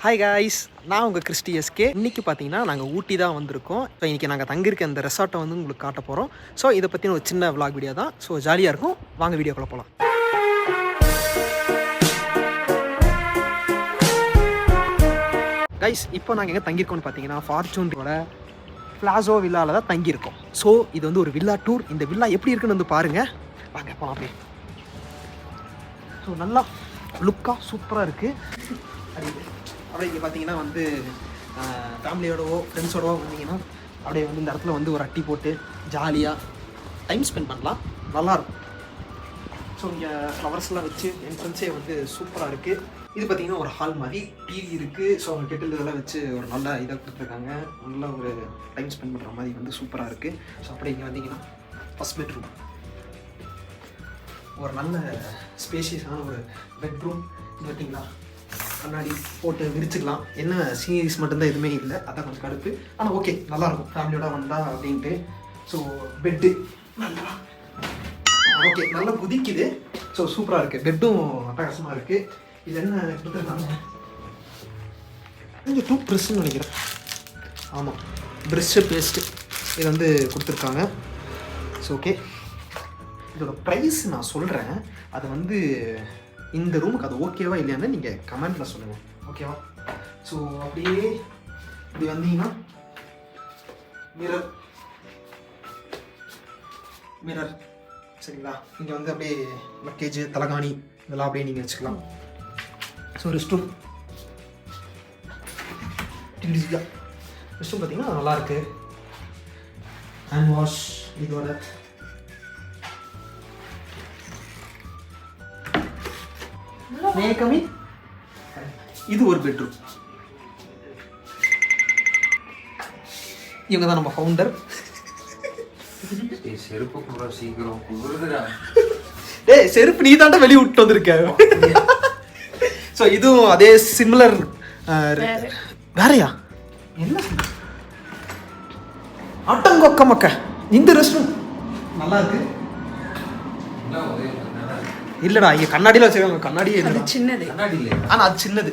Hi guys, நான் உங்கள் Christie SK. இன்றைக்கி பார்த்தீங்கன்னா நாங்கள் ஊட்டி தான் வந்திருக்கோம். ஸோ இன்றைக்கி நாங்கள் தங்கியிருக்க அந்த ரெசார்ட்டை வந்து உங்களுக்கு காட்ட போகிறோம். ஸோ இதை பற்றின ஒரு சின்ன விளாக் வீடியோ தான். ஸோ ஜாலியாக இருக்கும். வாங்க வீடியோக்குள்ளே போகலாம். கைஸ், இப்போ நாங்கள் எங்கே தங்கியிருக்கோம்னு பார்த்தீங்கன்னா ஃபார்ச்சூனோட பிளாசோ வில்லாவில் தான் தங்கியிருக்கோம். ஸோ இது வந்து ஒரு வில்லா டூர். இந்த வில்லா எப்படி இருக்குன்னு வந்து பாருங்கள். வாங்க போகலாம் அப்படியே. ஸோ நல்லா லுக்காக சூப்பராக இருக்குது. அப்படியே இங்கே பார்த்தீங்கன்னா வந்து ஃபேமிலியோடவோ ஃப்ரெண்ட்ஸோடவோ வந்தீங்கன்னா அப்படியே வந்து இந்த இடத்துல வந்து ஒரு அட்டி போட்டு ஜாலியாக டைம் ஸ்பெண்ட் பண்ணலாம். நல்லாயிருக்கும். ஸோ இங்கே ஃப்ளவர்ஸ்லாம் வச்சு என்ட்ரன்ஸே வந்து சூப்பராக இருக்குது. இது பார்த்திங்கன்னா ஒரு ஹால் மாதிரி டிவி இருக்குது. ஸோ அவங்க கெட்டில் இதெல்லாம் வச்சு ஒரு நல்ல இதாக கொடுத்துருக்காங்க. நல்ல ஒரு டைம் ஸ்பெண்ட் பண்ணுற மாதிரி வந்து சூப்பராக இருக்குது. ஸோ அப்படியே இங்கே வந்தீங்கன்னா ஃபஸ்ட் பெட்ரூம், ஒரு நல்ல ஸ்பேஷியஸான ஒரு பெட்ரூம். இது பார்த்தீங்களா, கண்ணாடி போட்டு விரிச்சுக்கலாம். என்ன சீரீஸ் மட்டும்தான் எதுவுமே இல்லை, அதான் கொஞ்சம் கடுப்பு. ஆனால் ஓகே, நல்லாயிருக்கும் ஃபேமிலியோட வந்தா அப்படின்ட்டு. ஸோ பெட்டு நல்லா ஓகே, நல்லா குதிக்குது. ஸோ சூப்பராக இருக்குது. பெட்டும் அட்டகாசமாக இருக்குது. இது என்ன கொடுத்துருக்காங்க, இங்கே டூத் ப்ரெஷ்ஷுன்னு நினைக்கிறேன். ஆமாம், ப்ரெஷ்ஷு பேஸ்ட்டு இது வந்து கொடுத்துருக்காங்க. ஸோ ஓகே, இதோட ப்ரைஸ் நான் சொல்கிறேன். அது வந்து இந்த ரூமுக்கு அது ஓகேவா இல்லையான்னு நீங்கள் கமெண்ட்டில் சொல்லுங்கள், ஓகேவா? ஸோ அப்படியே இப்படி வந்தீங்கன்னா மிரர் சரிங்களா. இங்கே வந்து அப்படியே லக்கேஜ், தலகாணி இதெல்லாம் அப்படியே நீங்கள் வச்சுக்கலாம். ஸோ ரெஸ்ட் ரூம் பார்த்தீங்கன்னா நல்லாயிருக்கு. ஹேண்ட் வாஷ் இதோட. இது ஒரு பெட்ரூம். இவங்க தான் நம்ம ஃபவுண்டர். செருப்பு சீக்கிரம் குளிருதுடா. டேய், செருப்பு நீ தாண்டா வெளியே விட்டு வந்திருக்க. ஸோ இதுவும் அதே சிமிலர். வேறையா என்ன ஆட்டங்கொக்க மக்க. இந்த ரெஸ்ட் ரூம் நல்லா இருக்கு. இல்லடா, இங்கே கண்ணாடியில் வச்சுருக்காங்க. கண்ணாடியே இல்லை, சின்னது. கண்ணாடி இல்லை, ஆனால் அது சின்னது.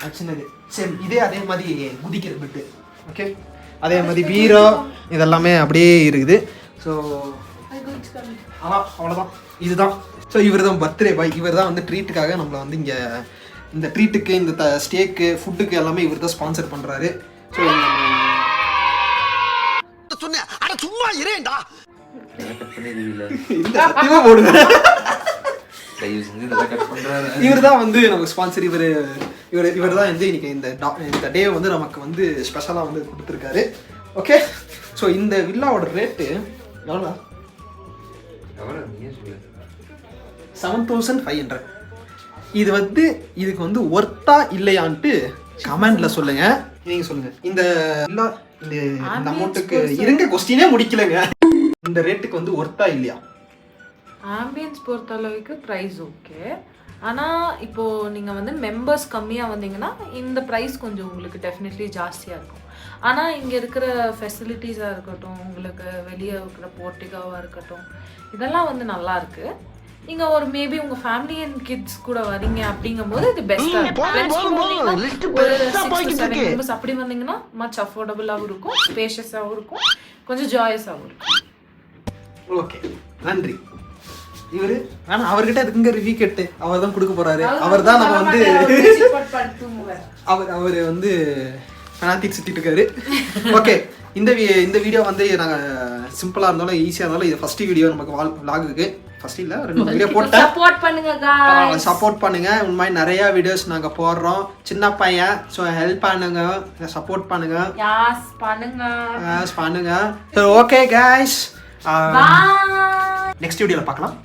அது சின்னது. சரி, இதே அதே மாதிரி குதிக்கிற பெட்டு. ஓகே, அதே மாதிரி பீரோ இதெல்லாமே அப்படியே இருக்குது. ஸோ அவ்வளோதான், இதுதான். ஸோ இவர் தான் பர்த்டே பாய். இவர் தான் வந்து ட்ரீட்டுக்காக நம்மளை வந்து இங்கே இந்த ட்ரீட்டுக்கு, இந்த ஸ்டேக்கு, ஃபுட்டுக்கு எல்லாமே இவர் தான் ஸ்பான்சர் பண்ணுறாரு. ஸோ சொன்னேன், அட சும்மா இரேண்டா இந்த சத்தியமாக போடுவேன். இவர் தான் வந்து நமக்கு ஸ்பான்சர். இவர் தான் வந்து இன்னைக்கு இந்த டே வந்து நமக்கு வந்து ஸ்பெஷலாக வந்து கொடுத்துருக்காரு. ஓகே, ஸோ இந்த வில்லாவோட ரேட்டு எவ்வளோ? 7,500. இது வந்து இதுக்கு வந்து ஒர்த்தா இல்லையான்ட்டு கமெண்ட்ல சொல்லுங்க. நீங்க சொல்லுங்க, இந்த வில்லா இந்த அமௌண்ட்டுக்கு இருங்க, கொஸ்டினே முடிக்கலங்க. இந்த ரேட்டுக்கு வந்து ஒர்த்தா இல்லையா? ஆம்பியன்ஸ் பொறுத்த அளவுக்கு ப்ரைஸ் ஓகே. ஆனால் இப்போது நீங்கள் வந்து மெம்பர்ஸ் கம்மியாக வந்தீங்கன்னா இந்த ப்ரைஸ் கொஞ்சம் உங்களுக்கு டெஃபினெட்லி ஜாஸ்தியாக இருக்கும். ஆனால் இங்கே இருக்கிற ஃபெசிலிட்டிஸாக இருக்கட்டும், உங்களுக்கு வெளியே இருக்கிற போர்ட்டிகாவாக இருக்கட்டும், இதெல்லாம் வந்து நல்லாயிருக்கு. நீங்கள் ஒரு மேபி உங்கள் ஃபேமிலி அண்ட் கிட்ஸ் கூட வரீங்க அப்படிங்கும்போது இது பெஸ்ட்டாக ஒரு 6 to 7 மெம்பர்ஸ் அப்படி வந்தீங்கன்னா மச் அஃபோர்டபுளாகவும் இருக்கும், ஸ்பேஷியஸாகவும் இருக்கும், கொஞ்சம் ஜாயஸாகவும் இருக்கும். ஓகே, நன்றி. இவரு ஆனா அவர்கிட்ட அதுக்குங்க ரிவ்யூ கேட்டு அவர் தான் கொடுக்க போறாரு. அவர் தான் நம்ம வந்து அவர் வந்து ஃபனாட்டிக் சுத்திட்டு இருக்காரு. ஓகே, இந்த வீடியோ வந்து நாங்கள் சிம்பிளாக இருந்தாலும் ஈஸியாக இருந்தாலும் இது ஃபர்ஸ்ட் வீடியோ நமக்கு vlog-க்கு. ஃபர்ஸ்ட் இல்லை, 2 வீடியோ போட்டேன். சப்போர்ட் பண்ணுங்க. உண்மை நிறைய வீடியோஸ் நாங்கள் போடுறோம். சின்ன பையன், ஸோ ஹெல்ப் பண்ணுங்க, சப்போர்ட் பண்ணுங்க. சரி, ஓகே கைஸ், நெக்ஸ்ட் வீடியோவில் பார்க்கலாம்.